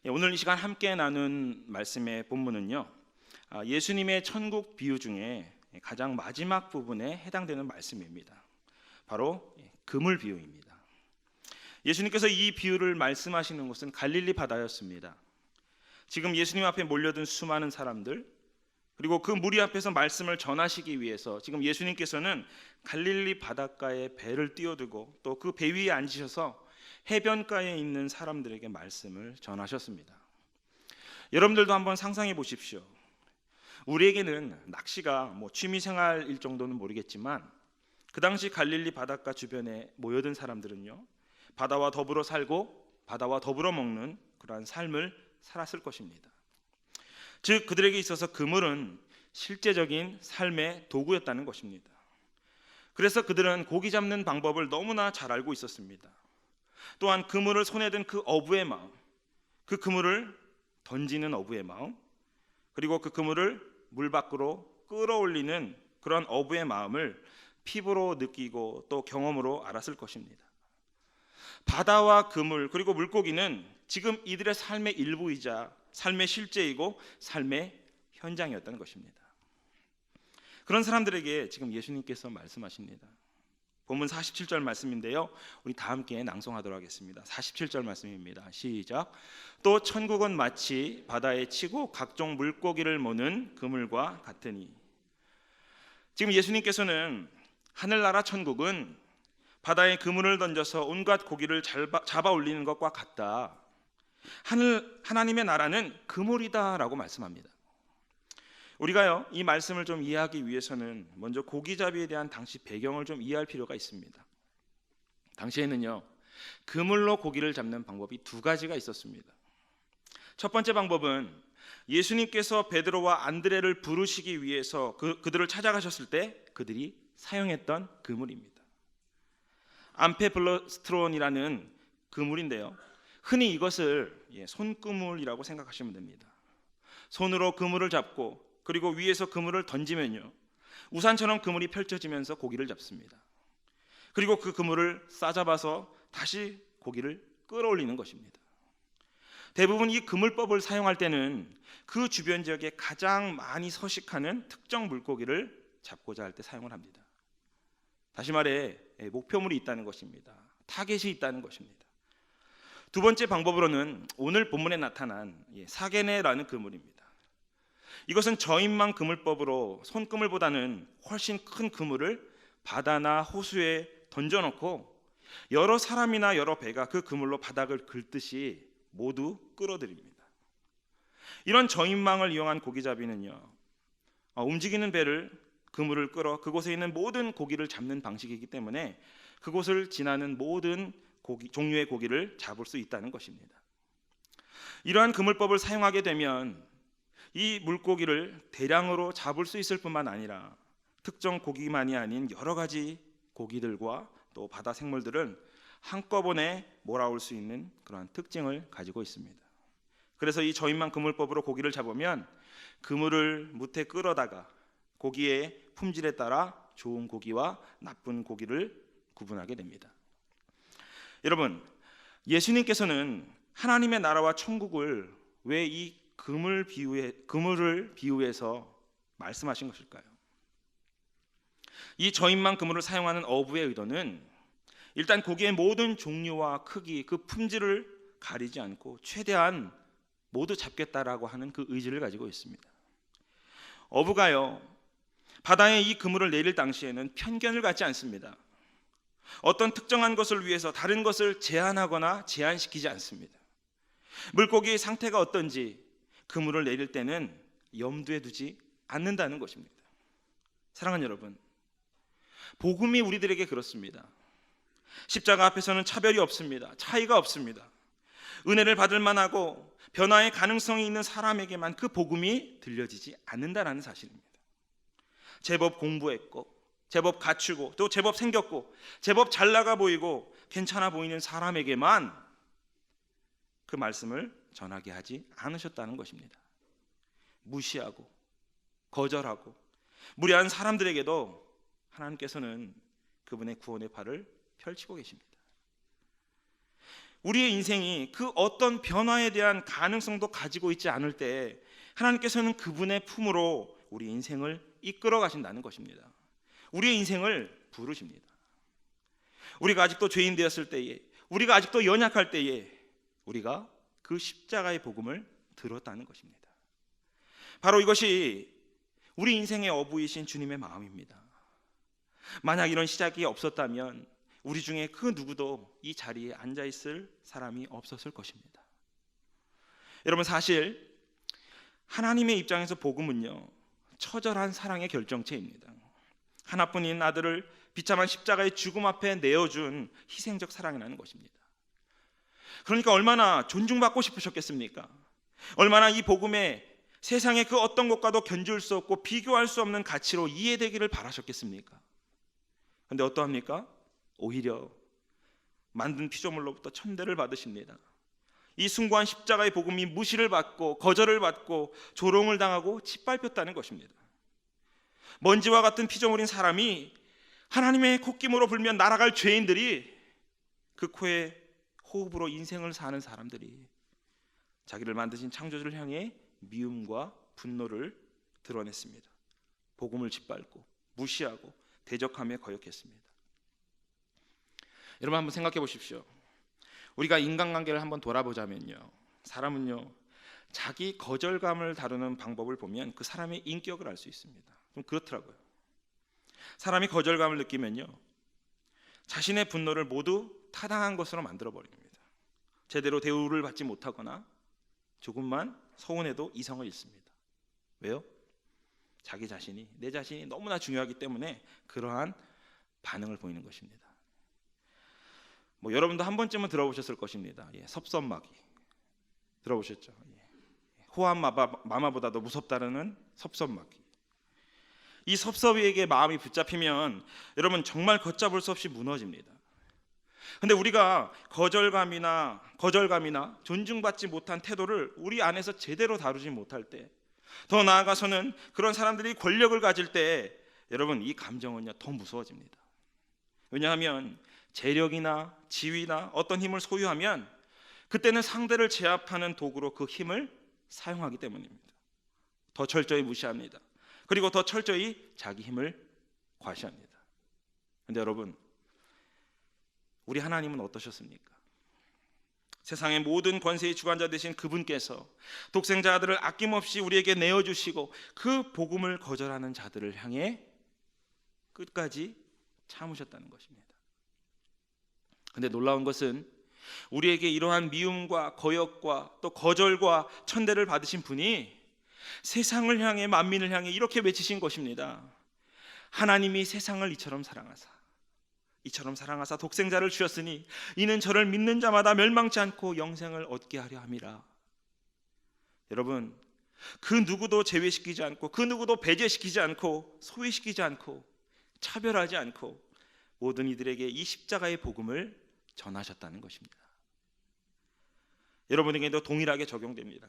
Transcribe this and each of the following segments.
오늘 이 시간 함께 나눈 말씀의 본문은요, 예수님의 천국 비유 중에 가장 마지막 부분에 해당되는 말씀입니다. 바로 그물 비유입니다. 예수님께서 이 비유를 말씀하시는 곳은 갈릴리 바다였습니다. 지금 예수님 앞에 몰려든 수많은 사람들, 그리고 그 무리 앞에서 말씀을 전하시기 위해서 지금 예수님께서는 갈릴리 바닷가에 배를 띄워두고 또 그 배 위에 앉으셔서 해변가에 있는 사람들에게 말씀을 전하셨습니다. 여러분들도 한번 상상해 보십시오. 우리에게는 낚시가 취미생활일 정도는 모르겠지만 그 당시 갈릴리 바닷가 주변에 모여든 사람들은요, 바다와 더불어 살고 바다와 더불어 먹는 그러한 삶을 살았을 것입니다. 즉 그들에게 있어서 그물은 실제적인 삶의 도구였다는 것입니다. 그래서 그들은 고기 잡는 방법을 너무나 잘 알고 있었습니다. 또한 그물을 손에 든 그 어부의 마음, 그 그물을 던지는 어부의 마음, 그리고 그 그물을 물 밖으로 끌어올리는 그런 어부의 마음을 피부로 느끼고 또 경험으로 알았을 것입니다. 바다와 그물 그리고 물고기는 지금 이들의 삶의 일부이자 삶의 실제이고 삶의 현장이었다는 것입니다. 그런 사람들에게 지금 예수님께서 말씀하십니다. 본문 47절 말씀인데요, 우리 다 함께 낭송하도록 하겠습니다. 47절 말씀입니다. 시작. 또 천국은 마치 바다에 치고 각종 물고기를 모는 그물과 같으니. 지금 예수님께서는 하늘나라 천국은 바다에 그물을 던져서 온갖 고기를 잡아 올리는 것과 같다. 하나님의 나라는 그물이다라고 말씀합니다. 우리가요, 이 말씀을 좀 이해하기 위해서는 먼저 고기잡이에 대한 당시 배경을 좀 이해할 필요가 있습니다. 당시에는요, 그물로 고기를 잡는 방법이 두 가지가 있었습니다. 첫 번째 방법은 예수님께서 베드로와 안드레를 부르시기 위해서 그들을 찾아가셨을 때 그들이 사용했던 그물입니다. 암페플러스트론이라는 그물인데요, 흔히 이것을 손그물이라고 생각하시면 됩니다. 손으로 그물을 잡고 그리고 위에서 그물을 던지면요, 우산처럼 그물이 펼쳐지면서 고기를 잡습니다. 그리고 그 그물을 싸잡아서 다시 고기를 끌어올리는 것입니다. 대부분 이 그물법을 사용할 때는 그 주변 지역에 가장 많이 서식하는 특정 물고기를 잡고자 할 때 사용을 합니다. 다시 말해 목표물이 있다는 것입니다. 타겟이 있다는 것입니다. 두 번째 방법으로는 오늘 본문에 나타난 사게네라는 그물입니다. 이것은 저인망 그물법으로 손그물보다는 훨씬 큰 그물을 바다나 호수에 던져놓고 여러 사람이나 여러 배가 그 그물로 바닥을 긁듯이 모두 끌어들입니다. 이런 저인망을 이용한 고기잡이는요, 움직이는 배를 그물을 끌어 그곳에 있는 모든 고기를 잡는 방식이기 때문에 그곳을 지나는 모든 종류의 고기를 잡을 수 있다는 것입니다. 이러한 그물법을 사용하게 되면 이 물고기를 대량으로 잡을 수 있을 뿐만 아니라 특정 고기만이 아닌 여러 가지 고기들과 또 바다 생물들은 한꺼번에 몰아올 수 있는 그러한 특징을 가지고 있습니다. 그래서 이 저인망 그물법으로 고기를 잡으면 그물을 무태 끌어다가 고기의 품질에 따라 좋은 고기와 나쁜 고기를 구분하게 됩니다. 여러분, 예수님께서는 하나님의 나라와 천국을 왜 이 그물을 비유해서 말씀하신 것일까요? 이 저인망 그물을 사용하는 어부의 의도는 일단 고기의 모든 종류와 크기, 그 품질을 가리지 않고 최대한 모두 잡겠다라고 하는 그 의지를 가지고 있습니다. 어부가요, 바다에 이 그물을 내릴 당시에는 편견을 갖지 않습니다. 어떤 특정한 것을 위해서 다른 것을 제한하거나 제한시키지 않습니다. 물고기의 상태가 어떤지 그물을 내릴 때는 염두에 두지 않는다는 것입니다. 사랑하는 여러분, 복음이 우리들에게 그렇습니다. 십자가 앞에서는 차별이 없습니다. 차이가 없습니다. 은혜를 받을 만하고 변화의 가능성이 있는 사람에게만 그 복음이 들려지지 않는다는 사실입니다. 제법 공부했고 제법 갖추고 또 제법 생겼고 제법 잘 나가 보이고 괜찮아 보이는 사람에게만 그 말씀을 전하게 하지 않으셨다는 것입니다. 무시하고 거절하고 무례한 사람들에게도 하나님께서는 그분의 구원의 팔을 펼치고 계십니다. 우리의 인생이 그 어떤 변화에 대한 가능성도 가지고 있지 않을 때 하나님께서는 그분의 품으로 우리 인생을 이끌어 가신다는 것입니다. 우리의 인생을 부르십니다. 우리가 아직도 죄인 되었을 때에, 우리가 아직도 연약할 때에 우리가 그 십자가의 복음을 들었다는 것입니다. 바로 이것이 우리 인생의 어부이신 주님의 마음입니다. 만약 이런 시작이 없었다면 우리 중에 그 누구도 이 자리에 앉아 있을 사람이 없었을 것입니다. 여러분, 사실 하나님의 입장에서 복음은요, 처절한 사랑의 결정체입니다. 하나뿐인 아들을 비참한 십자가의 죽음 앞에 내어준 희생적 사랑이라는 것입니다. 그러니까 얼마나 존중받고 싶으셨겠습니까? 얼마나 이 복음에 세상의 그 어떤 것과도 견줄 수 없고 비교할 수 없는 가치로 이해되기를 바라셨겠습니까? 그런데 어떠합니까? 오히려 만든 피조물로부터 천대를 받으십니다. 이 숭고한 십자가의 복음이 무시를 받고 거절을 받고 조롱을 당하고 짓밟혔다는 것입니다. 먼지와 같은 피조물인 사람이 하나님의 콧김으로 불면 날아갈 죄인들이, 그 코에 호흡으로 인생을 사는 사람들이 자기를 만드신 창조주를 향해 미움과 분노를 드러냈습니다. 복음을 짓밟고 무시하고 대적하며 거역했습니다. 여러분, 한번 생각해 보십시오. 우리가 인간관계를 한번 돌아보자면요, 사람은요, 자기 거절감을 다루는 방법을 보면 그 사람의 인격을 알 수 있습니다. 좀 그렇더라고요. 사람이 거절감을 느끼면요, 자신의 분노를 모두 타당한 것으로 만들어 버립니다. 제대로 대우를 받지 못하거나 조금만 서운해도 이성을 잃습니다. 왜요? 자기 자신이, 내 자신이 너무나 중요하기 때문에 그러한 반응을 보이는 것입니다. 여러분도 한 번쯤은 들어보셨을 것입니다. 섭섭마귀 들어보셨죠? 호암 마마보다도 무섭다는 섭섭마귀. 이 섭섭이에게 마음이 붙잡히면 여러분 정말 걷잡을 수 없이 무너집니다. 근데 우리가 거절감이나 존중받지 못한 태도를 우리 안에서 제대로 다루지 못할 때, 더 나아가서는 그런 사람들이 권력을 가질 때 여러분 이 감정은요 더 무서워집니다. 왜냐하면 재력이나 지위나 어떤 힘을 소유하면 그때는 상대를 제압하는 도구로 그 힘을 사용하기 때문입니다. 더 철저히 무시합니다. 그리고 더 철저히 자기 힘을 과시합니다. 그런데 여러분, 우리 하나님은 어떠셨습니까? 세상의 모든 권세의 주관자 되신 그분께서 독생자 아들을 아낌없이 우리에게 내어주시고 그 복음을 거절하는 자들을 향해 끝까지 참으셨다는 것입니다. 그런데 놀라운 것은 우리에게 이러한 미움과 거역과 또 거절과 천대를 받으신 분이 세상을 향해, 만민을 향해 이렇게 외치신 것입니다. 하나님이 세상을 이처럼 사랑하사 독생자를 주셨으니 이는 저를 믿는 자마다 멸망치 않고 영생을 얻게 하려 함이라. 여러분, 그 누구도 제외시키지 않고, 그 누구도 배제시키지 않고, 소외시키지 않고, 차별하지 않고 모든 이들에게 이 십자가의 복음을 전하셨다는 것입니다. 여러분에게도 동일하게 적용됩니다.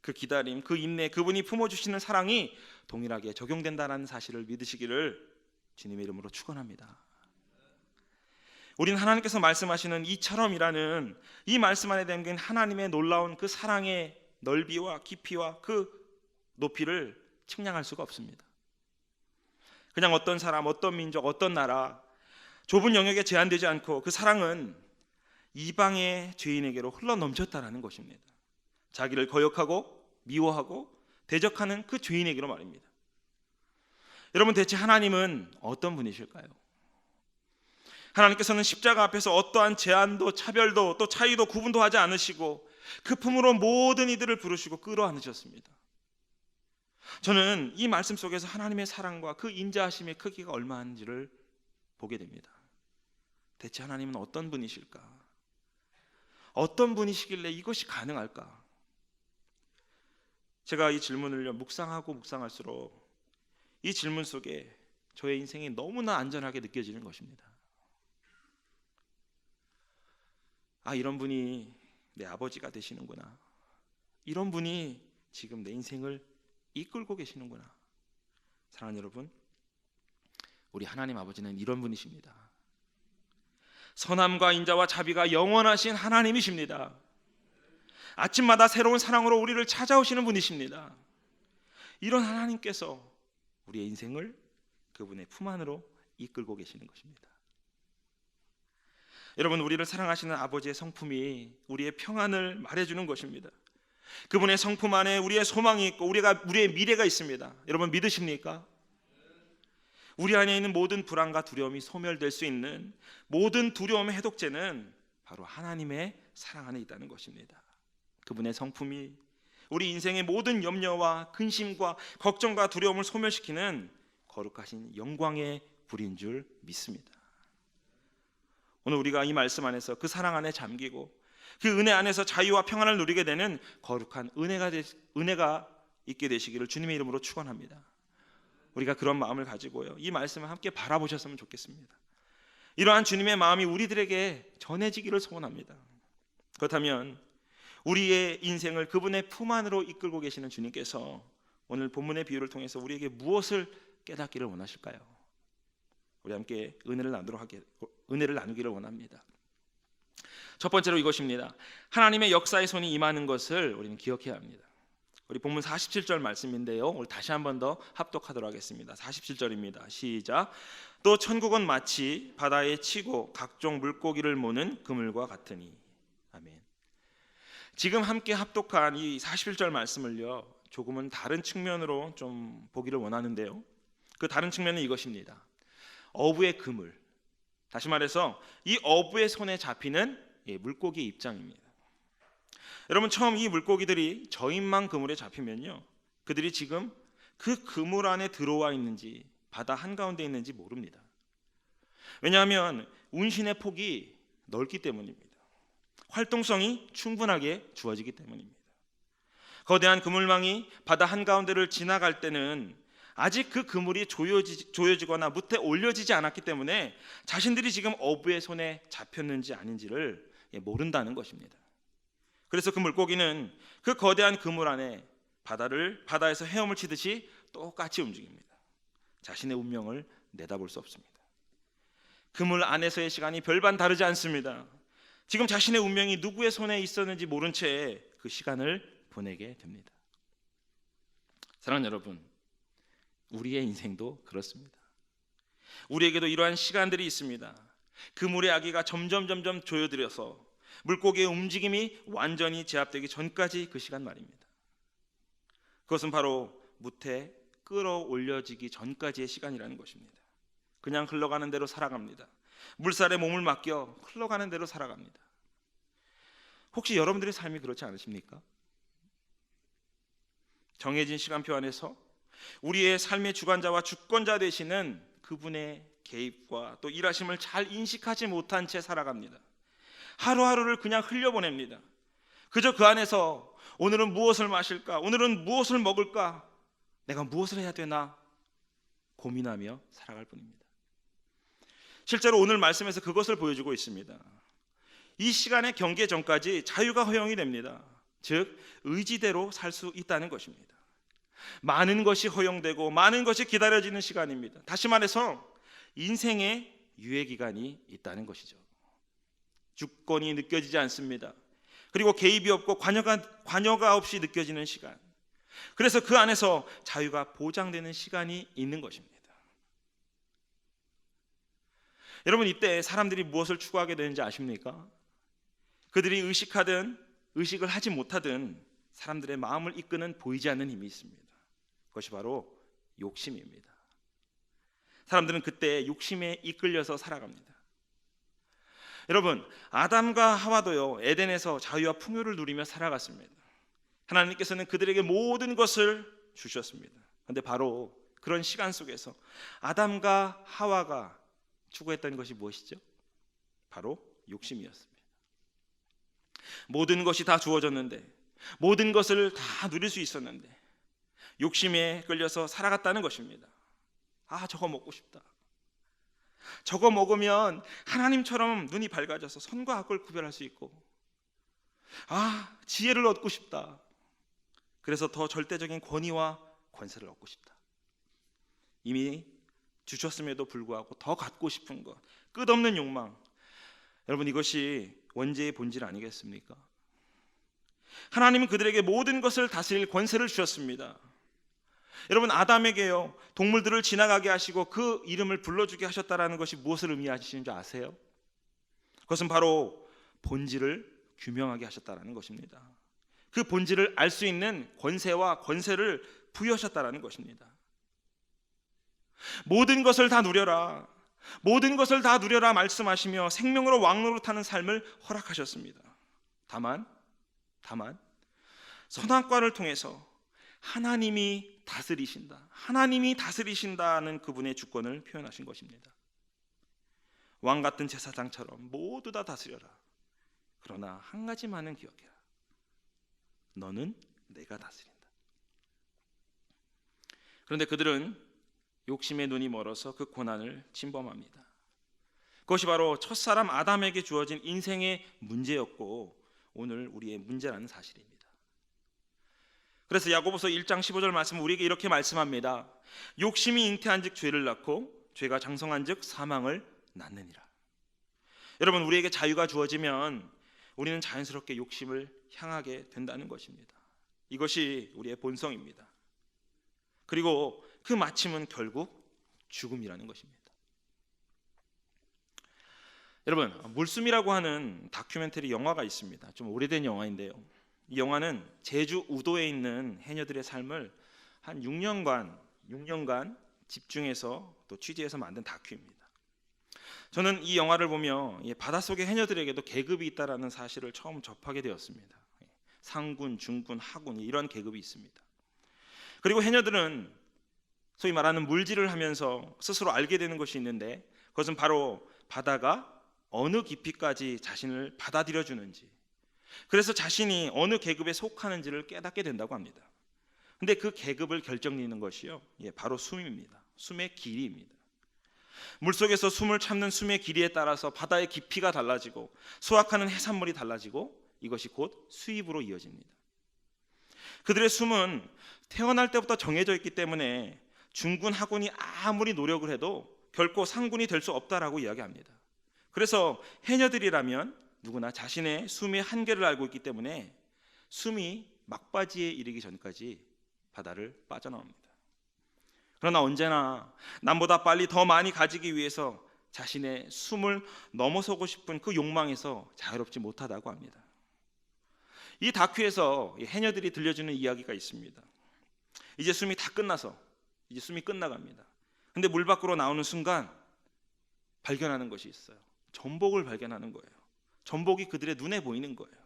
그 기다림, 그 인내, 그분이 품어주시는 사랑이 동일하게 적용된다는 사실을 믿으시기를 주님의 이름으로 축원합니다. 우리는 하나님께서 말씀하시는 이처럼이라는 이 말씀 안에 담긴 하나님의 놀라운 그 사랑의 넓이와 깊이와 그 높이를 측량할 수가 없습니다. 그냥 어떤 사람, 어떤 민족, 어떤 나라, 좁은 영역에 제한되지 않고 그 사랑은 이방의 죄인에게로 흘러넘쳤다는 것입니다. 자기를 거역하고 미워하고 대적하는 그 죄인에게로 말입니다. 여러분, 대체 하나님은 어떤 분이실까요? 하나님께서는 십자가 앞에서 어떠한 제한도 차별도 또 차이도 구분도 하지 않으시고 그 품으로 모든 이들을 부르시고 끌어안으셨습니다. 저는 이 말씀 속에서 하나님의 사랑과 그 인자하심의 크기가 얼마인지를 보게 됩니다. 대체 하나님은 어떤 분이실까? 어떤 분이시길래 이것이 가능할까? 제가 이 질문을 묵상하고 묵상할수록 이 질문 속에 저의 인생이 너무나 안전하게 느껴지는 것입니다. 아, 이런 분이 내 아버지가 되시는구나. 이런 분이 지금 내 인생을 이끌고 계시는구나. 사랑하는 여러분, 우리 하나님 아버지는 이런 분이십니다. 선함과 인자와 자비가 영원하신 하나님이십니다. 아침마다 새로운 사랑으로 우리를 찾아오시는 분이십니다. 이런 하나님께서 우리의 인생을 그분의 품 안으로 이끌고 계시는 것입니다. 여러분, 우리를 사랑하시는 아버지의 성품이 우리의 평안을 말해주는 것입니다. 그분의 성품 안에 우리의 소망이 있고 우리의 미래가 있습니다. 여러분 믿으십니까? 우리 안에 있는 모든 불안과 두려움이 소멸될 수 있는 모든 두려움의 해독제는 바로 하나님의 사랑 안에 있다는 것입니다. 그분의 성품이 우리 인생의 모든 염려와 근심과 걱정과 두려움을 소멸시키는 거룩하신 영광의 불인 줄 믿습니다. 오늘 우리가 이 말씀 안에서 그 사랑 안에 잠기고 그 은혜 안에서 자유와 평안을 누리게 되는 거룩한 은혜가 있게 되시기를 주님의 이름으로 축원합니다. 우리가 그런 마음을 가지고요, 이 말씀을 함께 바라보셨으면 좋겠습니다. 이러한 주님의 마음이 우리들에게 전해지기를 소원합니다. 그렇다면 우리의 인생을 그분의 품 안으로 이끌고 계시는 주님께서 오늘 본문의 비유를 통해서 우리에게 무엇을 깨닫기를 원하실까요? 우리 함께 은혜를 나누기를 원합니다. 첫 번째로 이것입니다. 하나님의 역사의 손이 임하는 것을 우리는 기억해야 합니다. 우리 본문 47절 말씀인데요, 오늘 다시 한 번 더 합독하도록 하겠습니다. 47절입니다. 시작. 또 천국은 마치 바다에 치고 각종 물고기를 모는 그물과 같으니. 아멘. 지금 함께 합독한 이 41절 말씀을요, 조금은 다른 측면으로 좀 보기를 원하는데요, 그 다른 측면은 이것입니다. 어부의 그물, 다시 말해서 이 어부의 손에 잡히는 물고기의 입장입니다. 여러분, 처음 이 물고기들이 저인망 그물에 잡히면요, 그들이 지금 그 그물 안에 들어와 있는지 바다 한가운데 있는지 모릅니다. 왜냐하면 운신의 폭이 넓기 때문입니다. 활동성이 충분하게 주어지기 때문입니다. 거대한 그물망이 바다 한가운데를 지나갈 때는 아직 그 그물이 조여지거나 무태 올려지지 않았기 때문에 자신들이 지금 어부의 손에 잡혔는지 아닌지를 모른다는 것입니다. 그래서 그 물고기는 그 거대한 그물 안에 바다에서 헤엄을 치듯이 똑같이 움직입니다. 자신의 운명을 내다볼 수 없습니다. 그물 안에서의 시간이 별반 다르지 않습니다. 지금 자신의 운명이 누구의 손에 있었는지 모른 채 그 시간을 보내게 됩니다. 사랑하는 여러분, 우리의 인생도 그렇습니다. 우리에게도 이러한 시간들이 있습니다. 그물의 아기가 점점 조여들여서 물고기의 움직임이 완전히 제압되기 전까지 그 시간 말입니다. 그것은 바로 무태 끌어올려지기 전까지의 시간이라는 것입니다. 그냥 흘러가는 대로 살아갑니다. 물살에 몸을 맡겨 흘러가는 대로 살아갑니다. 혹시 여러분들의 삶이 그렇지 않으십니까? 정해진 시간표 안에서 우리의 삶의 주관자와 주권자 되시는 그분의 개입과 또 일하심을 잘 인식하지 못한 채 살아갑니다. 하루하루를 그냥 흘려보냅니다. 그저 그 안에서 오늘은 무엇을 마실까? 오늘은 무엇을 먹을까? 내가 무엇을 해야 되나? 고민하며 살아갈 뿐입니다. 실제로 오늘 말씀에서 그것을 보여주고 있습니다. 이 시간의 경계 전까지 자유가 허용이 됩니다. 즉 의지대로 살 수 있다는 것입니다. 많은 것이 허용되고 많은 것이 기다려지는 시간입니다. 다시 말해서 인생의 유예기간이 있다는 것이죠. 주권이 느껴지지 않습니다. 그리고 개입이 없고 관여가 없이 느껴지는 시간, 그래서 그 안에서 자유가 보장되는 시간이 있는 것입니다. 여러분, 이때 사람들이 무엇을 추구하게 되는지 아십니까? 그들이 의식하든 의식을 하지 못하든 사람들의 마음을 이끄는 보이지 않는 힘이 있습니다. 그것이 바로 욕심입니다. 사람들은 그때 욕심에 이끌려서 살아갑니다. 여러분, 아담과 하와도요, 에덴에서 자유와 풍요를 누리며 살아갔습니다. 하나님께서는 그들에게 모든 것을 주셨습니다. 그런데 바로 그런 시간 속에서 아담과 하와가 추구했던 것이 무엇이죠? 바로 욕심이었습니다. 모든 것이 다 주어졌는데, 모든 것을 다 누릴 수 있었는데 욕심에 끌려서 살아갔다는 것입니다. 아, 저거 먹고 싶다. 저거 먹으면 하나님처럼 눈이 밝아져서 선과 악을 구별할 수 있고, 아, 지혜를 얻고 싶다. 그래서 더 절대적인 권위와 권세를 얻고 싶다. 이미 주셨음에도 불구하고 더 갖고 싶은 것, 끝없는 욕망, 여러분, 이것이 원죄의 본질 아니겠습니까? 하나님은 그들에게 모든 것을 다스릴 권세를 주셨습니다. 여러분, 아담에게요, 동물들을 지나가게 하시고 그 이름을 불러주게 하셨다라는 것이 무엇을 의미하시는지 아세요? 그것은 바로 본질을 규명하게 하셨다라는 것입니다. 그 본질을 알 수 있는 권세와 권세를 부여하셨다라는 것입니다. 모든 것을 다 누려라, 모든 것을 다 누려라 말씀하시며 생명으로 왕노릇하는 삶을 허락하셨습니다. 다만 선악과를 통해서 하나님이 다스리신다는 그분의 주권을 표현하신 것입니다. 왕 같은 제사장처럼 모두 다 다스려라. 그러나 한 가지만은 기억해라. 너는 내가 다스린다. 그런데 그들은 욕심의 눈이 멀어서 그 고난을 침범합니다. 그것이 바로 첫사람 아담에게 주어진 인생의 문제였고 오늘 우리의 문제라는 사실입니다. 그래서 야고보서 1장 15절 말씀은 우리에게 이렇게 말씀합니다. 욕심이 잉태한즉 죄를 낳고 죄가 장성한즉 사망을 낳느니라. 여러분, 우리에게 자유가 주어지면 우리는 자연스럽게 욕심을 향하게 된다는 것입니다. 이것이 우리의 본성입니다. 그리고 그 마침은 결국 죽음이라는 것입니다. 여러분, 물숨이라고 하는 다큐멘터리 영화가 있습니다. 좀 오래된 영화인데요. 이 영화는 제주 우도에 있는 해녀들의 삶을 한 6년간 집중해서 또 취재해서 만든 다큐입니다. 저는 이 영화를 보며 바닷속의 해녀들에게도 계급이 있다는 사실을 처음 접하게 되었습니다. 상군, 중군, 하군 이런 계급이 있습니다. 그리고 해녀들은 소위 말하는 물질을 하면서 스스로 알게 되는 것이 있는데 그것은 바로 바다가 어느 깊이까지 자신을 받아들여 주는지, 그래서 자신이 어느 계급에 속하는지를 깨닫게 된다고 합니다. 근데 그 계급을 결정짓는 것이요, 바로 숨입니다. 숨의 길이입니다. 물속에서 숨을 참는 숨의 길이에 따라서 바다의 깊이가 달라지고 수확하는 해산물이 달라지고 이것이 곧 수입으로 이어집니다. 그들의 숨은 태어날 때부터 정해져 있기 때문에 중군, 하군이 아무리 노력을 해도 결코 상군이 될 수 없다라고 이야기합니다. 그래서 해녀들이라면 누구나 자신의 숨의 한계를 알고 있기 때문에 숨이 막바지에 이르기 전까지 바다를 빠져나옵니다. 그러나 언제나 남보다 빨리 더 많이 가지기 위해서 자신의 숨을 넘어서고 싶은 그 욕망에서 자유롭지 못하다고 합니다. 이 다큐에서 해녀들이 들려주는 이야기가 있습니다. 이제 숨이 다 끝나서 이제 숨이 끝나갑니다. 근데 물 밖으로 나오는 순간 발견하는 것이 있어요. 전복을 발견하는 거예요. 전복이 그들의 눈에 보이는 거예요.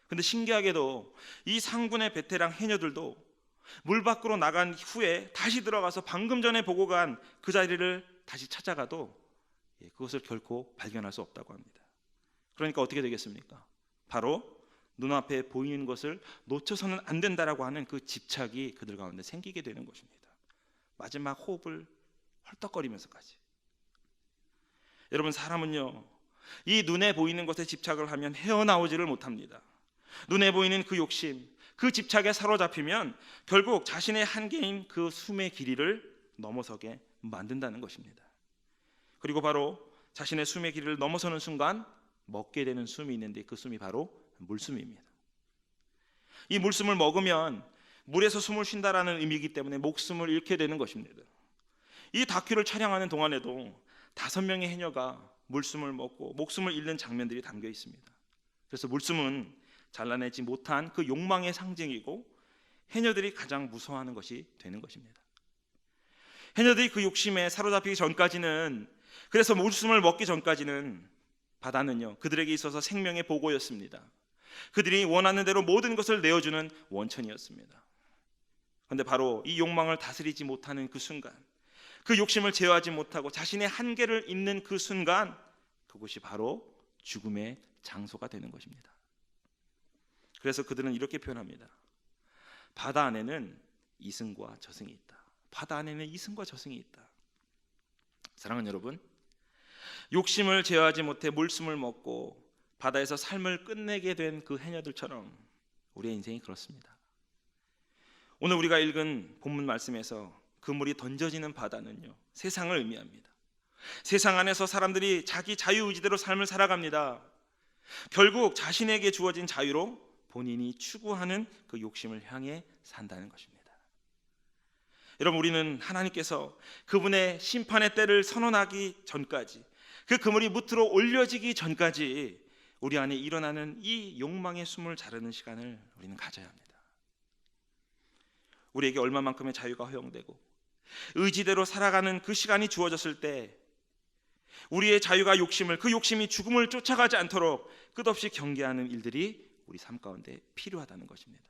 근데 신기하게도 이 상군의 베테랑 해녀들도 물 밖으로 나간 후에 다시 들어가서 방금 전에 보고 간 그 자리를 다시 찾아가도 그것을 결코 발견할 수 없다고 합니다. 그러니까 어떻게 되겠습니까? 바로 눈앞에 보이는 것을 놓쳐서는 안 된다라고 하는 그 집착이 그들 가운데 생기게 되는 것입니다. 마지막 호흡을 헐떡거리면서까지. 여러분, 사람은요, 이 눈에 보이는 것에 집착을 하면 헤어나오지를 못합니다. 눈에 보이는 그 욕심, 그 집착에 사로잡히면 결국 자신의 한계인 그 숨의 길이를 넘어서게 만든다는 것입니다. 그리고 바로 자신의 숨의 길이를 넘어서는 순간 먹게 되는 숨이 있는데 그 숨이 바로 물숨입니다. 이 물숨을 먹으면 물에서 숨을 쉰다라는 의미이기 때문에 목숨을 잃게 되는 것입니다. 이 다큐를 촬영하는 동안에도 5명의 해녀가 물숨을 먹고 목숨을 잃는 장면들이 담겨 있습니다. 그래서 물숨은 잘라내지 못한 그 욕망의 상징이고 해녀들이 가장 무서워하는 것이 되는 것입니다. 해녀들이 그 욕심에 사로잡히기 전까지는, 그래서 물숨을 먹기 전까지는 바다는요, 그들에게 있어서 생명의 보고였습니다. 그들이 원하는 대로 모든 것을 내어주는 원천이었습니다. 그런데 바로 이 욕망을 다스리지 못하는 그 순간, 그 욕심을 제어하지 못하고 자신의 한계를 잇는 그 순간, 그것이 바로 죽음의 장소가 되는 것입니다. 그래서 그들은 이렇게 표현합니다. 바다 안에는 이승과 저승이 있다. 바다 안에는 이승과 저승이 있다. 사랑하는 여러분, 욕심을 제어하지 못해 물숨을 먹고 바다에서 삶을 끝내게 된 그 해녀들처럼 우리의 인생이 그렇습니다. 오늘 우리가 읽은 본문 말씀에서 그물이 던져지는 바다는요, 세상을 의미합니다. 세상 안에서 사람들이 자기 자유의지대로 삶을 살아갑니다. 결국 자신에게 주어진 자유로 본인이 추구하는 그 욕심을 향해 산다는 것입니다. 여러분, 우리는 하나님께서 그분의 심판의 때를 선언하기 전까지, 그 그물이 무트로 올려지기 전까지 우리 안에 일어나는 이 욕망의 숨을 자르는 시간을 우리는 가져야 합니다. 우리에게 얼마만큼의 자유가 허용되고 의지대로 살아가는 그 시간이 주어졌을 때 우리의 자유가 그 욕심이 죽음을 쫓아가지 않도록 끝없이 경계하는 일들이 우리 삶 가운데 필요하다는 것입니다.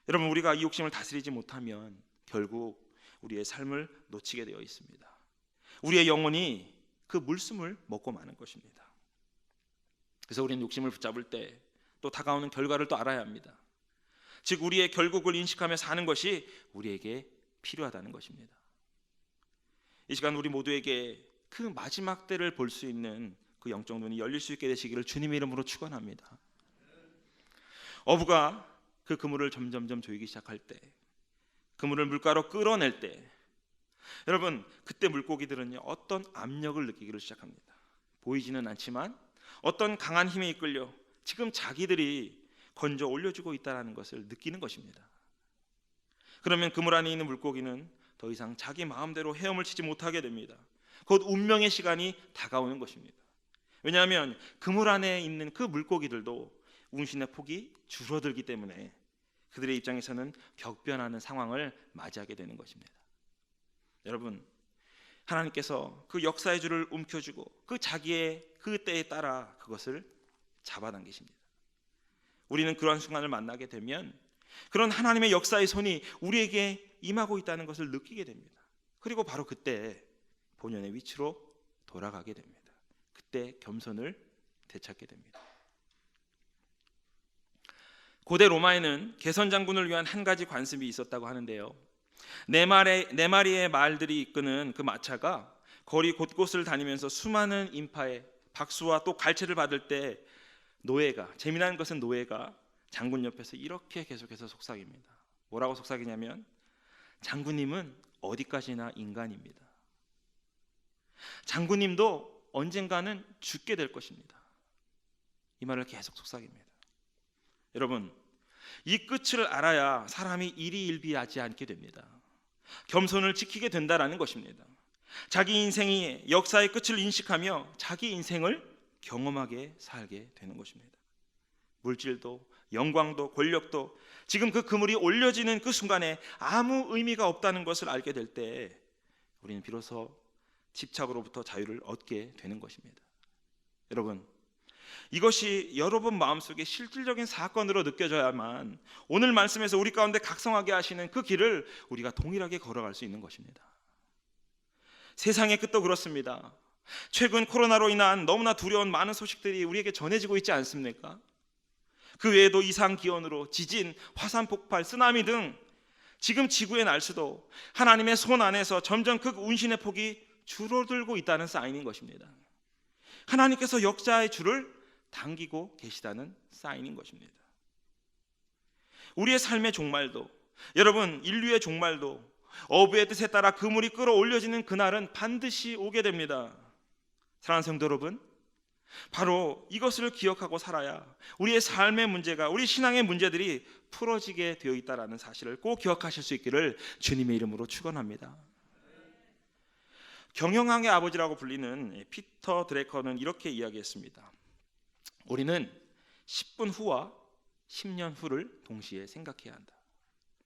여러분, 우리가 이 욕심을 다스리지 못하면 결국 우리의 삶을 놓치게 되어 있습니다. 우리의 영혼이 그 물숨을 먹고 마는 것입니다. 그래서 우리는 욕심을 붙잡을 때 또 다가오는 결과를 또 알아야 합니다. 즉, 우리의 결국을 인식하며 사는 것이 우리에게 필요하다는 것입니다. 이 시간 우리 모두에게 그 마지막 때를 볼 수 있는 그 영적 눈이 열릴 수 있게 되시기를 주님의 이름으로 축원합니다. 어부가 그 그물을 점점점 조이기 시작할 때, 그물을 물가로 끌어낼 때, 여러분, 그때 물고기들은요 어떤 압력을 느끼기를 시작합니다. 보이지는 않지만 어떤 강한 힘에 이끌려 지금 자기들이 건져 올려주고 있다는 것을 느끼는 것입니다. 그러면 그물 안에 있는 물고기는 더 이상 자기 마음대로 헤엄을 치지 못하게 됩니다. 곧 운명의 시간이 다가오는 것입니다. 왜냐하면 그물 안에 있는 그 물고기들도 운신의 폭이 줄어들기 때문에 그들의 입장에서는 격변하는 상황을 맞이하게 되는 것입니다. 여러분, 하나님께서 그 역사의 줄을 움켜쥐고 그 자기의 그 때에 따라 그것을 잡아당기십니다. 우리는 그러한 순간을 만나게 되면 그런 하나님의 역사의 손이 우리에게 임하고 있다는 것을 느끼게 됩니다. 그리고 바로 그때 본연의 위치로 돌아가게 됩니다. 그때 겸손을 되찾게 됩니다. 고대 로마에는 개선 장군을 위한 한 가지 관습이 있었다고 하는데요, 네 마리의 말들이 이끄는 그 마차가 거리 곳곳을 다니면서 수많은 인파의 박수와 또 갈채를 받을 때 재미난 것은 노예가 장군 옆에서 이렇게 계속해서 속삭입니다. 뭐라고 속삭이냐면, 장군님은 어디까지나 인간입니다. 장군님도 언젠가는 죽게 될 것입니다. 이 말을 계속 속삭입니다. 여러분, 이 끝을 알아야 사람이 일희일비하지 않게 됩니다. 겸손을 지키게 된다라는 것입니다. 자기 인생이 역사의 끝을 인식하며 자기 인생을 경험하게 살게 되는 것입니다. 물질도 영광도 권력도 지금 그 그물이 올려지는 그 순간에 아무 의미가 없다는 것을 알게 될 때 우리는 비로소 집착으로부터 자유를 얻게 되는 것입니다. 여러분, 이것이 여러분 마음속에 실질적인 사건으로 느껴져야만 오늘 말씀에서 우리 가운데 각성하게 하시는 그 길을 우리가 동일하게 걸어갈 수 있는 것입니다. 세상의 끝도 그렇습니다. 최근 코로나로 인한 너무나 두려운 많은 소식들이 우리에게 전해지고 있지 않습니까? 그 외에도 이상기온으로 지진, 화산 폭발, 쓰나미 등 지금 지구의 날씨도 하나님의 손 안에서 점점 그 운신의 폭이 줄어들고 있다는 사인인 것입니다. 하나님께서 역사의 줄을 당기고 계시다는 사인인 것입니다. 우리의 삶의 종말도, 여러분, 인류의 종말도 어부의 뜻에 따라 그물이 끌어올려지는 그날은 반드시 오게 됩니다. 사랑하는 성도 여러분, 바로 이것을 기억하고 살아야 우리의 삶의 문제가, 우리 신앙의 문제들이 풀어지게 되어 있다는 사실을 꼭 기억하실 수 있기를 주님의 이름으로 축원합니다. 경영학의 아버지라고 불리는 피터 드래커는 이렇게 이야기했습니다. 우리는 10분 후와 10년 후를 동시에 생각해야 한다.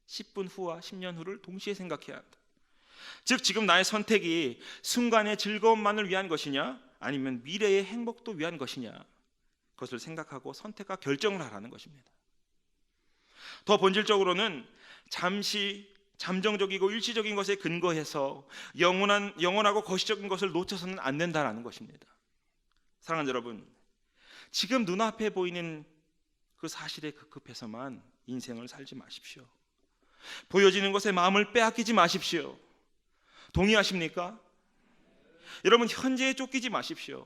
10분 후와 10년 후를 동시에 생각해야 한다. 즉, 지금 나의 선택이 순간의 즐거움만을 위한 것이냐, 아니면 미래의 행복도 위한 것이냐, 그것을 생각하고 선택과 결정을 하라는 것입니다. 더 본질적으로는 잠시 잠정적이고 일시적인 것에 근거해서 영원하고 거시적인 것을 놓쳐서는 안 된다는 것입니다. 사랑하는 여러분, 지금 눈앞에 보이는 그 사실에 급급해서만 인생을 살지 마십시오. 보여지는 것에 마음을 빼앗기지 마십시오. 동의하십니까? 여러분, 현재에 쫓기지 마십시오.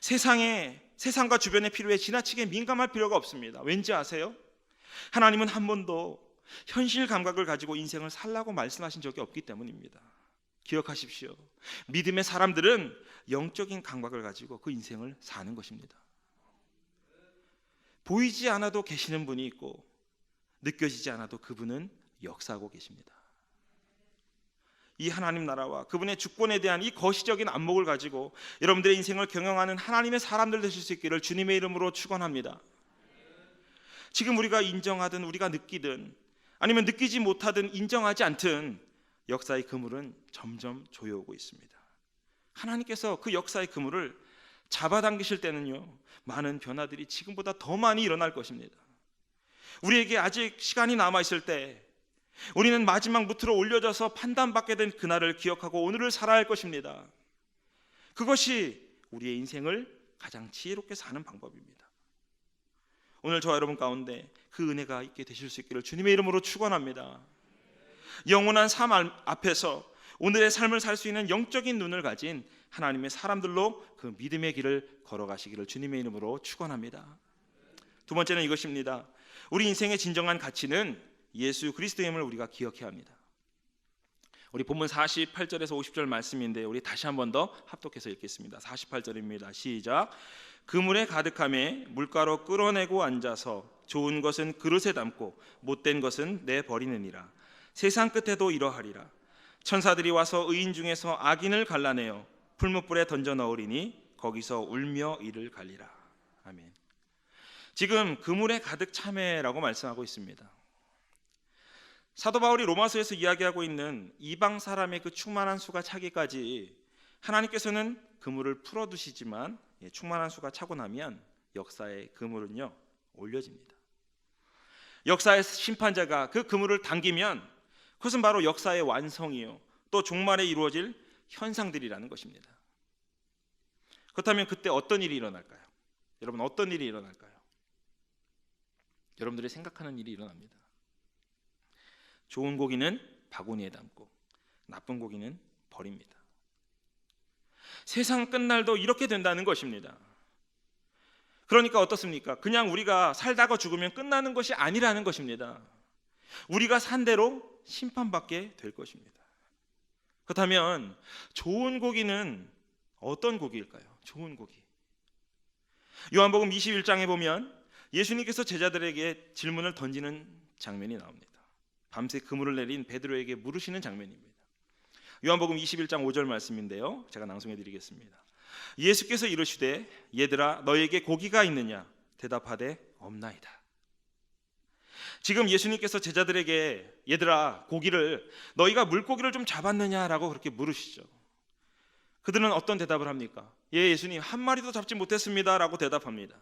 세상과 주변의 필요에 지나치게 민감할 필요가 없습니다. 왠지 아세요? 하나님은 한 번도 현실 감각을 가지고 인생을 살라고 말씀하신 적이 없기 때문입니다. 기억하십시오. 믿음의 사람들은 영적인 감각을 가지고 그 인생을 사는 것입니다. 보이지 않아도 계시는 분이 있고 느껴지지 않아도 그분은 역사하고 계십니다. 이 하나님 나라와 그분의 주권에 대한 이 거시적인 안목을 가지고 여러분들의 인생을 경영하는 하나님의 사람들 되실 수 있기를 주님의 이름으로 축원합니다. 지금 우리가 인정하든 우리가 느끼든 아니면 느끼지 못하든 인정하지 않든 역사의 그물은 점점 조여오고 있습니다. 하나님께서 그 역사의 그물을 잡아당기실 때는요, 많은 변화들이 지금보다 더 많이 일어날 것입니다. 우리에게 아직 시간이 남아있을 때 우리는 마지막 무트로 올려져서 판단받게 된 그날을 기억하고 오늘을 살아야 할 것입니다. 그것이 우리의 인생을 가장 지혜롭게 사는 방법입니다. 오늘 저와 여러분 가운데 그 은혜가 있게 되실 수 있기를 주님의 이름으로 축원합니다. 영원한 삶 앞에서 오늘의 삶을 살 수 있는 영적인 눈을 가진 하나님의 사람들로 그 믿음의 길을 걸어가시기를 주님의 이름으로 축원합니다. 두 번째는 이것입니다. 우리 인생의 진정한 가치는 예수 그리스도임을 우리가 기억해야 합니다. 우리 본문 48절에서 50절 말씀인데 우리 다시 한 번 더 합독해서 읽겠습니다. 48절입니다. 시작. 그물에 가득함에 물가로 끌어내고 앉아서 좋은 것은 그릇에 담고 못된 것은 내버리느니라. 세상 끝에도 이러하리라. 천사들이 와서 의인 중에서 악인을 갈라내어 풀무불에 던져 넣으리니 거기서 울며 이를 갈리라. 아멘. 지금 그물에 가득 차매라고 말씀하고 있습니다. 사도 바울이 로마서에서 이야기하고 있는 이방 사람의 그 충만한 수가 차기까지 하나님께서는 그물을 풀어두시지만 충만한 수가 차고 나면 역사의 그물은요 올려집니다. 역사의 심판자가 그 그물을 당기면 그것은 바로 역사의 완성이요 또 종말에 이루어질 현상들이라는 것입니다. 그렇다면 그때 어떤 일이 일어날까요? 여러분 어떤 일이 일어날까요? 여러분들이 생각하는 일이 일어납니다. 좋은 고기는 바구니에 담고 나쁜 고기는 버립니다. 세상 끝날도 이렇게 된다는 것입니다. 그러니까 어떻습니까? 그냥 우리가 살다가 죽으면 끝나는 것이 아니라는 것입니다. 우리가 산 대로 심판받게 될 것입니다. 그렇다면 좋은 고기는 어떤 고기일까요? 좋은 고기. 요한복음 21장에 보면 예수님께서 제자들에게 질문을 던지는 장면이 나옵니다. 밤새 그물을 내린 베드로에게 물으시는 장면입니다. 요한복음 21장 5절 말씀인데요, 제가 낭송해 드리겠습니다. 예수께서 이르시되 얘들아 너에게 고기가 있느냐? 대답하되 없나이다. 지금 예수님께서 제자들에게 얘들아 고기를 너희가 물고기를 좀 잡았느냐라고 그렇게 물으시죠. 그들은 어떤 대답을 합니까? 예, 예수님 한 마리도 잡지 못했습니다라고 대답합니다.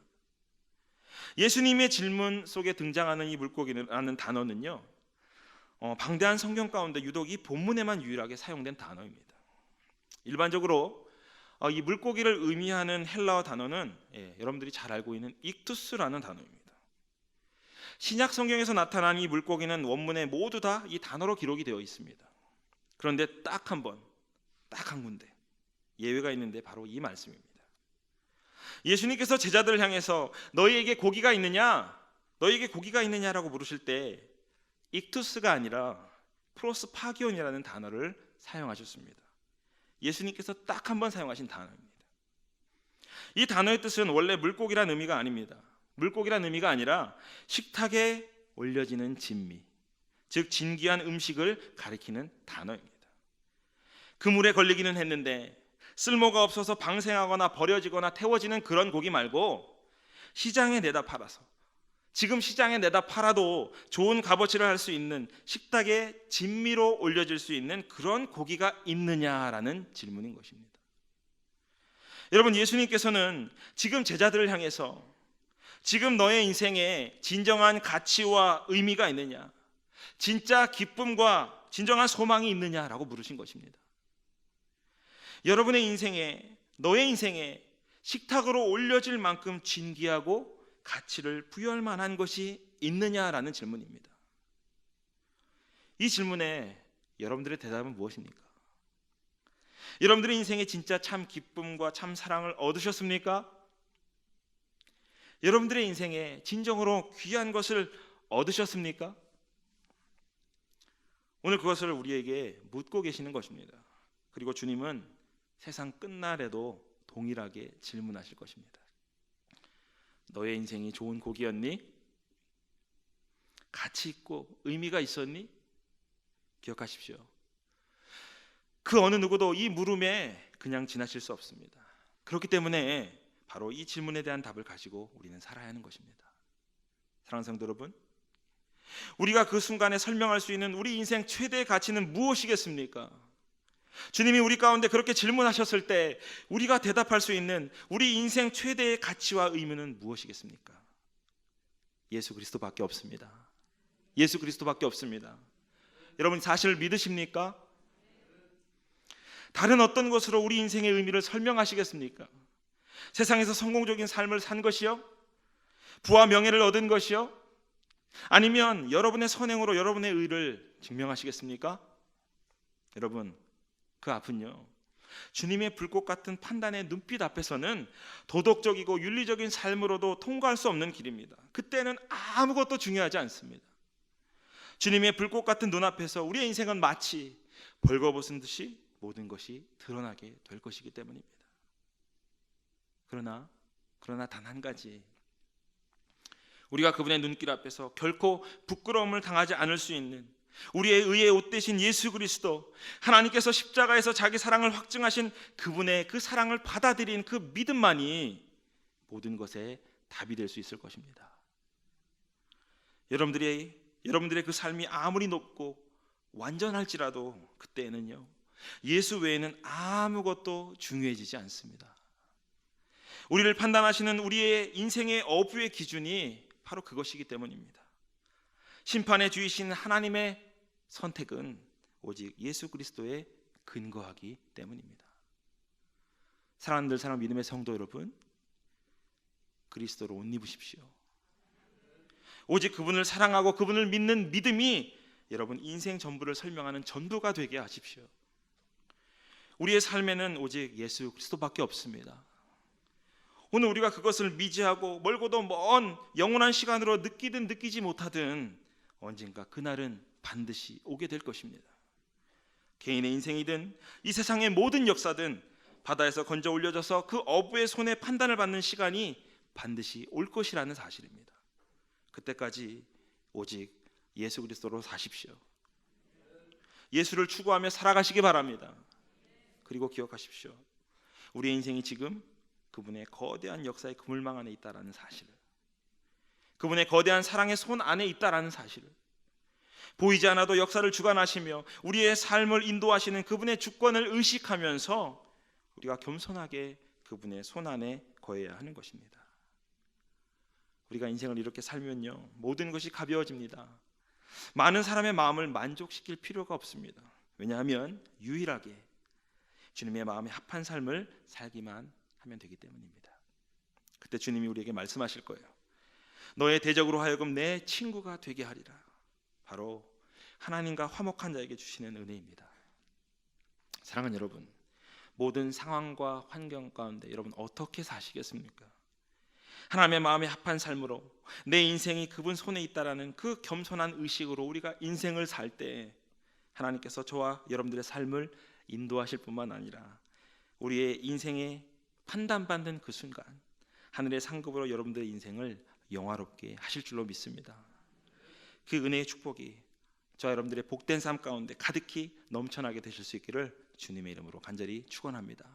예수님의 질문 속에 등장하는 이 물고기라는 단어는요 방대한 성경 가운데 유독 이 본문에만 유일하게 사용된 단어입니다. 일반적으로 이 물고기를 의미하는 헬라어 단어는 여러분들이 잘 알고 있는 익투스라는 단어입니다. 신약 성경에서 나타난 이 물고기는 원문에 모두 다 이 단어로 기록이 되어 있습니다. 그런데 딱 한 군데 예외가 있는데 바로 이 말씀입니다. 예수님께서 제자들을 향해서 너희에게 고기가 있느냐라고 물으실 때 익투스가 아니라 프로스파기온이라는 단어를 사용하셨습니다. 예수님께서 딱 한 번 사용하신 단어입니다. 이 단어의 뜻은 원래 물고기란 의미가 아닙니다. 물고기란 의미가 아니라 식탁에 올려지는 진미, 즉 진귀한 음식을 가리키는 단어입니다. 그물에 걸리기는 했는데 쓸모가 없어서 방생하거나 버려지거나 태워지는 그런 고기 말고 시장에 내다 팔아서 지금 시장에 내다 팔아도 좋은 값어치를 할 수 있는 식탁에 진미로 올려질 수 있는 그런 고기가 있느냐라는 질문인 것입니다. 여러분 예수님께서는 지금 제자들을 향해서 지금 너의 인생에 진정한 가치와 의미가 있느냐, 진짜 기쁨과 진정한 소망이 있느냐라고 물으신 것입니다. 여러분의 인생에, 너의 인생에 식탁으로 올려질 만큼 진귀하고 가치를 부여할 만한 것이 있느냐라는 질문입니다. 이 질문에 여러분들의 대답은 무엇입니까? 여러분들의 인생에 진짜 참 기쁨과 참 사랑을 얻으셨습니까? 여러분들의 인생에 진정으로 귀한 것을 얻으셨습니까? 오늘 그것을 우리에게 묻고 계시는 것입니다. 그리고 주님은 세상 끝날에도 동일하게 질문하실 것입니다. 너의 인생이 좋은 곡이었니? 가치 있고 의미가 있었니? 기억하십시오. 그 어느 누구도 이 물음에 그냥 지나칠 수 없습니다. 그렇기 때문에 바로 이 질문에 대한 답을 가지고 우리는 살아야 하는 것입니다. 사랑하는 성도 여러분, 우리가 그 순간에 설명할 수 있는 우리 인생 최대의 가치는 무엇이겠습니까? 주님이 우리 가운데 그렇게 질문하셨을 때 우리가 대답할 수 있는 우리 인생 최대의 가치와 의미는 무엇이겠습니까? 예수 그리스도밖에 없습니다. 예수 그리스도밖에 없습니다. 여러분 사실을 믿으십니까? 다른 어떤 것으로 우리 인생의 의미를 설명하시겠습니까? 세상에서 성공적인 삶을 산 것이요? 부와 명예를 얻은 것이요? 아니면 여러분의 선행으로 여러분의 의를 증명하시겠습니까? 여러분, 그 앞은요, 주님의 불꽃 같은 판단의 눈빛 앞에서는 도덕적이고 윤리적인 삶으로도 통과할 수 없는 길입니다. 그때는 아무것도 중요하지 않습니다. 주님의 불꽃 같은 눈앞에서 우리의 인생은 마치 벌거벗은 듯이 모든 것이 드러나게 될 것이기 때문입니다. 그러나 단 한 가지, 우리가 그분의 눈길 앞에서 결코 부끄러움을 당하지 않을 수 있는 우리의 의의 옷 대신 예수 그리스도, 하나님께서 십자가에서 자기 사랑을 확증하신 그분의 그 사랑을 받아들인 그 믿음만이 모든 것에 답이 될 수 있을 것입니다. 여러분들의 그 삶이 아무리 높고 완전할지라도 그때에는요, 예수 외에는 아무것도 중요해지지 않습니다. 우리를 판단하시는 우리의 인생의 어부의 기준이 바로 그것이기 때문입니다. 심판의 주이신 하나님의 선택은 오직 예수 그리스도에 근거하기 때문입니다. 사랑하는 사랑 믿음의 성도 여러분, 그리스도로 옷 입으십시오. 오직 그분을 사랑하고 그분을 믿는 믿음이 여러분 인생 전부를 설명하는 전부가 되게 하십시오. 우리의 삶에는 오직 예수 그리스도밖에 없습니다. 오늘 우리가 그것을 미지하고 멀고도 먼 영원한 시간으로 느끼든 느끼지 못하든 언젠가 그날은 반드시 오게 될 것입니다. 개인의 인생이든 이 세상의 모든 역사든 바다에서 건져 올려져서 그 어부의 손에 판단을 받는 시간이 반드시 올 것이라는 사실입니다. 그때까지 오직 예수 그리스도로 사십시오. 예수를 추구하며 살아가시기 바랍니다. 그리고 기억하십시오. 우리의 인생이 지금 그분의 거대한 역사의 그물망 안에 있다라는 사실을, 그분의 거대한 사랑의 손 안에 있다라는 사실을, 보이지 않아도 역사를 주관하시며 우리의 삶을 인도하시는 그분의 주권을 의식하면서 우리가 겸손하게 그분의 손 안에 거해야 하는 것입니다. 우리가 인생을 이렇게 살면요, 모든 것이 가벼워집니다. 많은 사람의 마음을 만족시킬 필요가 없습니다. 왜냐하면 유일하게 주님의 마음에 합한 삶을 살기만 하면 되기 때문입니다. 그때 주님이 우리에게 말씀하실 거예요. 너의 대적으로 하여금 내 친구가 되게 하리라. 바로 하나님과 화목한 자에게 주시는 은혜입니다. 사랑하는 여러분, 모든 상황과 환경 가운데 여러분 어떻게 사시겠습니까? 하나님의 마음에 합한 삶으로 내 인생이 그분 손에 있다라는 그 겸손한 의식으로 우리가 인생을 살 때 하나님께서 저와 여러분들의 삶을 인도하실 뿐만 아니라 우리의 인생에 판단받는 그 순간 하늘의 상급으로 여러분들의 인생을 영화롭게 하실 줄로 믿습니다. 그 은혜의 축복이 저와 여러분들의 복된 삶 가운데 가득히 넘쳐나게 되실 수 있기를 주님의 이름으로 간절히 축원합니다.